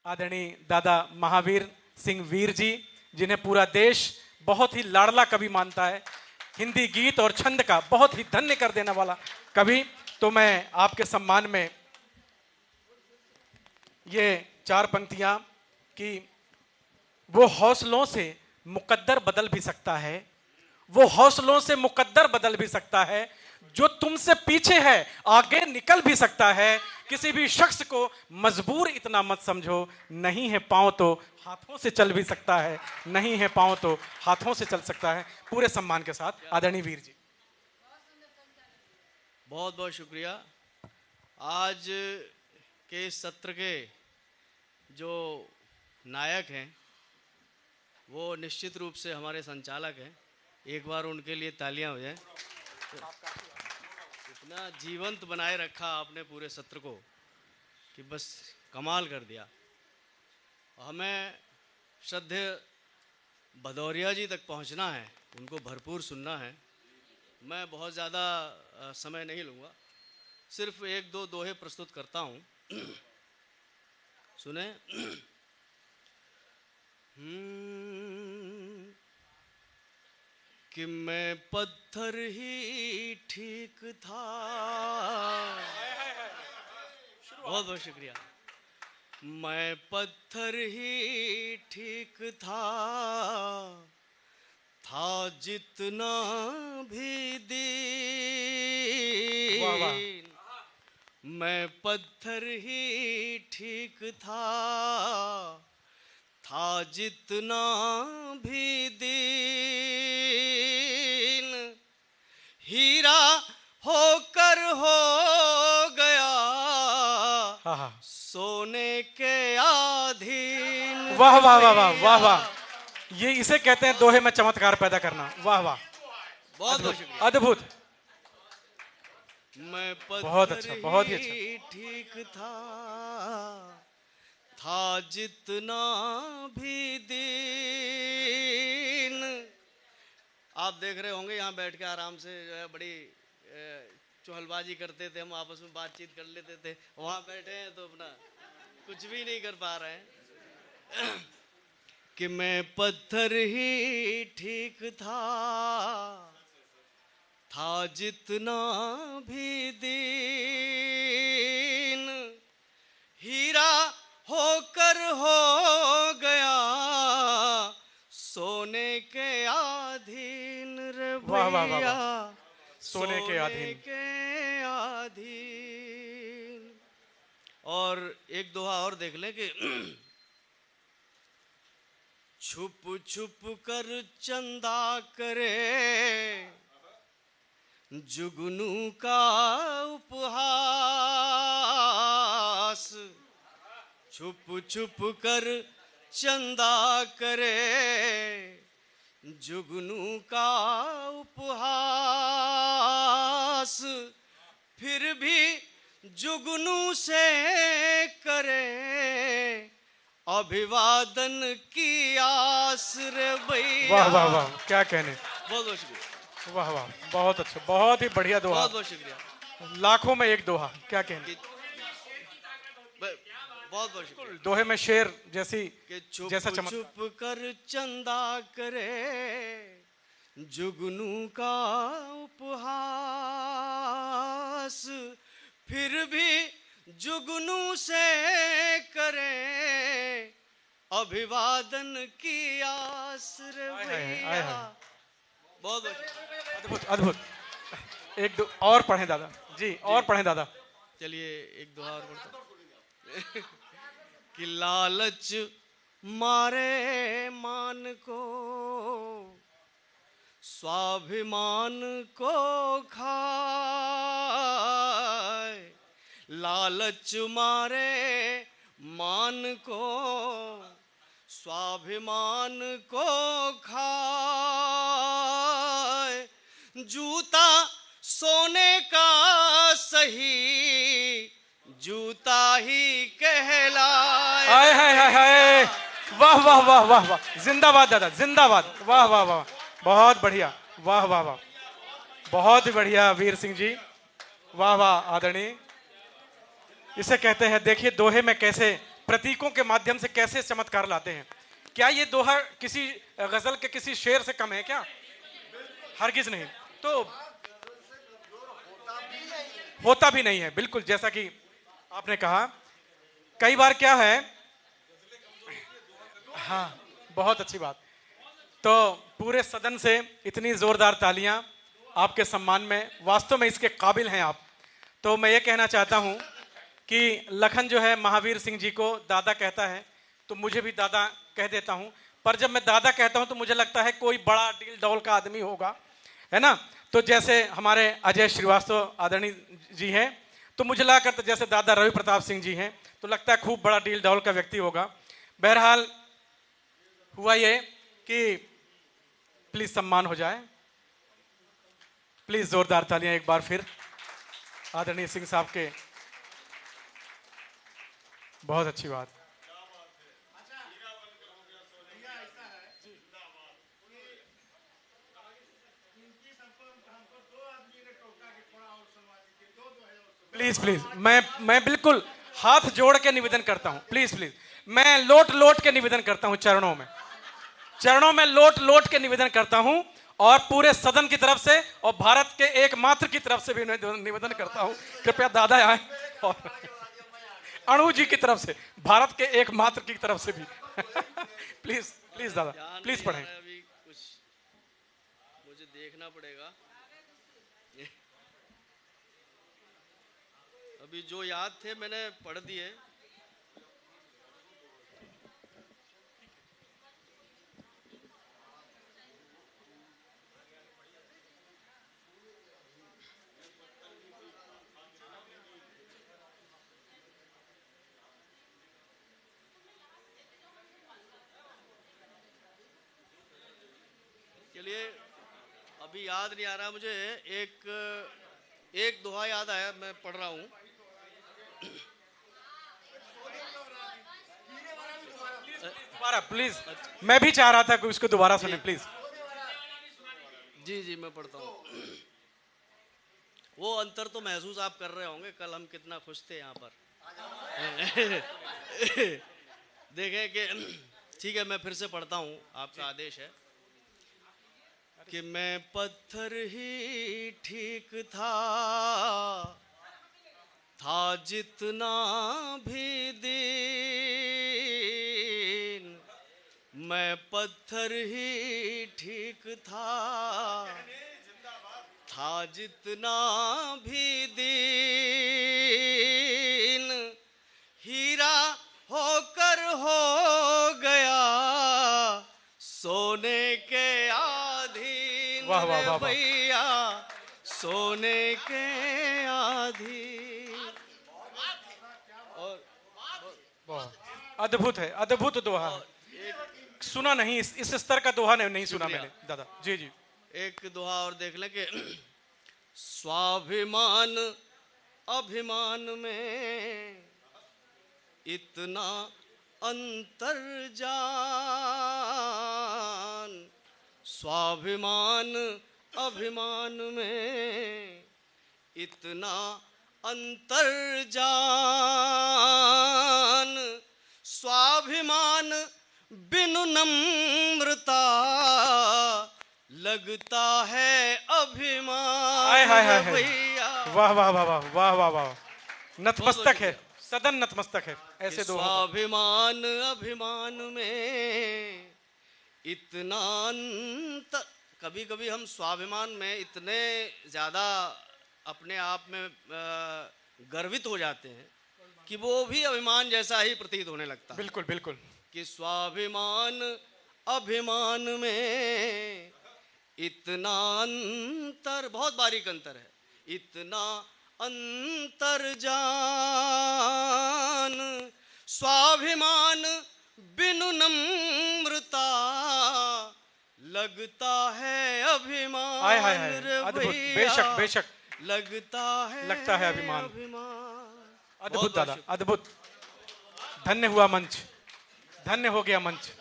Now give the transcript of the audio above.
आदरणीय दादा महावीर सिंह वीर जी, जिन्हें पूरा देश बहुत ही लाडला कवि मानता है, हिंदी गीत और छंद का बहुत ही धन्य कर देने वाला कवि। तो मैं आपके सम्मान में ये 4 पंक्तियां कि वो हौसलों से मुकद्दर बदल भी सकता है, वो हौसलों से मुकद्दर बदल भी सकता है, जो तुमसे पीछे है आगे निकल भी सकता है। किसी भी शख्स को मजबूर इतना मत समझो, नहीं है पांव तो हाथों से चल भी सकता है, नहीं है पांव तो हाथों से चल सकता है। पूरे सम्मान के साथ आदरणीय वीर जी। बहुत बहुत शुक्रिया। आज के इस सत्र के जो नायक हैं वो निश्चित रूप से हमारे संचालक हैं। एक बार उनके लिए तालियां हो जाएं। इतना जीवंत बनाए रखा आपने पूरे सत्र को कि बस कमाल कर दिया। हमें श्रद्धेय भदौरिया जी तक पहुंचना है, उनको भरपूर सुनना है। मैं बहुत ज़्यादा समय नहीं लूँगा, सिर्फ 1-2 दोहे प्रस्तुत करता हूँ। सुने। कि मैं पत्थर ही ठीक था। बहुत बहुत शुक्रिया। मैं पत्थर ही ठीक था जितना भी दीन। वाह वाह। मैं पत्थर ही ठीक था जितना भी दीन। हीरा होकर हो गया सोने के अधीन। वाह वाह वाह वाह वाह वाह। ये इसे कहते हैं दोहे में चमत्कार पैदा करना। वाह वाह, बहुत बहुत शुक्रिया। अद्भुत। मैं बहुत अच्छा, बहुत ही अच्छा। ठीक था जितना भी दिन। आप देख रहे होंगे यहाँ बैठ के आराम से जो है बड़ी चुहलबाजी करते थे, हम आपस में बातचीत कर लेते थे। वहाँ बैठे हैं तो अपना कुछ भी नहीं कर पा रहे हैं। कि मैं पत्थर ही ठीक था जितना भी दिन। हीरा होकर हो गया सोने के अधीन रे भैया। सोने के अधीन। और एक दोहा और देख लें कि छुप छुप कर चंदा करे जुगनू का उपहास। छुप छुप कर चंदा करे जुगनू का उपहास। फिर भी जुगनू से करे अभिवादन की आस रे भैया। वाह वाह वाह, क्या कहने। बहुत बहुत शुक्रिया। वाह वाह, बहुत अच्छा, बहुत ही बढ़िया दोहा। बहुत बहुत शुक्रिया। लाखों में एक दोहा, क्या कहने। बहुत बहुत शुक्रिया। दोहे में शेर जैसी जैसा चमत्कार। छुप कर चंदा करे जुगनू का उपहास। फिर भी जुगनू से करे अभिवादन की आस रे भैया। बहुत अद्भुत अद्भुत। एक दो और पढ़ें दादा जी, और पढ़ें दादा। चलिए एक दोहा और पढ़ता हूं। कि लालच मारे मान को स्वाभिमान को खाए। लालच मारे मान को स्वाभिमान को खाए। जूता सोने का सही जूता ही कहलाए। हाय हाय हाय हाय। वाह वाह वाह वाह वाह, जिंदाबाद दादा, जिंदाबाद। वाह वाह वाह, बहुत बढ़िया। वाह वाह वाह, बहुत ही बढ़िया वीर सिंह जी। वाह वाह आदरणीय। इसे कहते हैं, देखिए दोहे में कैसे प्रतीकों के माध्यम से कैसे चमत्कार लाते हैं। क्या ये दोहा किसी गजल के किसी शेर से कम है क्या? हरगिज नहीं। तो होता भी नहीं है, बिल्कुल जैसा कि आपने कहा। कई बार क्या है, हाँ बहुत अच्छी बात। तो पूरे सदन से इतनी जोरदार तालियां आपके सम्मान में, वास्तव में इसके काबिल हैं आप। तो मैं ये कहना चाहता हूं कि लखन जो है महावीर सिंह जी को दादा कहता है, तो मुझे भी दादा कह देता हूं। पर जब मैं दादा कहता हूं तो मुझे लगता है कोई बड़ा डील डौल का आदमी होगा, है ना। तो जैसे हमारे अजय श्रीवास्तव आदरणीय जी हैं, तो मुझे लगा करता जैसे दादा रवि प्रताप सिंह जी हैं, तो लगता है खूब बड़ा डील डौल का व्यक्ति होगा। बहरहाल हुआ ये कि प्लीज सम्मान हो जाए, प्लीज जोरदार तालियां एक बार फिर आदरणीय सिंह साहब के। बहुत अच्छी बात। प्लीज प्लीज, मैं बिल्कुल हाथ जोड़ के निवेदन करता हूं, प्लीज प्लीज, मैं लोट लोट के निवेदन करता हूं, चरणों में लोट लोट के निवेदन करता हूं, और पूरे सदन की तरफ से और भारत के एकमात्र की तरफ से भी निवेदन करता हूं, कृपया दादा आए, और अणु जी की तरफ से, भारत के एकमात्र की तरफ से भी प्लीज प्लीज दादा, प्लीज पढ़ें। अभी कुछ मुझे देखना पड़ेगा। अभी जो याद थे मैंने पढ़ दिए। चलिए, अभी याद नहीं आ रहा मुझे। एक दोहा याद आया, मैं पढ़ रहा हूँ। दोबारा प्लीज, मैं भी चाह रहा था कि उसको दोबारा सुने, प्लीज। जी जी, मैं पढ़ता हूँ। वो अंतर तो महसूस आप कर रहे होंगे, कल हम कितना खुश थे यहाँ पर। देखें कि ठीक है, मैं फिर से पढ़ता हूँ, आपका आदेश है। कि मैं पत्थर ही ठीक था जितना भी दीन, मैं पत्थर ही ठीक था जितना भी दीन, हीरा होकर हो गया सोने के आधीन। वाह वाह वाह भैया सोने के आधीन। और अद्भुत है, अद्भुत दोहा है। सुना नहीं, इस स्तर का दोहा नहीं सुना मैंने दादा। जी जी। एक दोहा और देख लें कि स्वाभिमान अभिमान में इतना अंतर जान, स्वाभिमान अभिमान में इतना अंतर जान, स्वाभिमान बिनु नम्रता लगता है अभिमान। भैया वाह वाह वाह वाह वाह वाह वाह, नतमस्तक है सदन, नतमस्तक है ऐसे दो। स्वाभिमान अभिमान में इतना अंतर। कभी कभी हम स्वाभिमान में इतने ज्यादा अपने आप में गर्वित हो जाते हैं कि वो भी अभिमान जैसा ही प्रतीत होने लगता है। बिल्कुल बिल्कुल। कि स्वाभिमान अभिमान में इतना अंतर, बहुत बारीक अंतर है, इतना अंतर जान, स्वाभिमान बिनु नम्रता लगता है अभिमान। हाय हाय हाय, अद्भुत, बेशक बेशक, लगता है अभिमान। अद्भुत दादा, अद्भुत। धन्य हुआ मंच, धन्य हो गया मंच।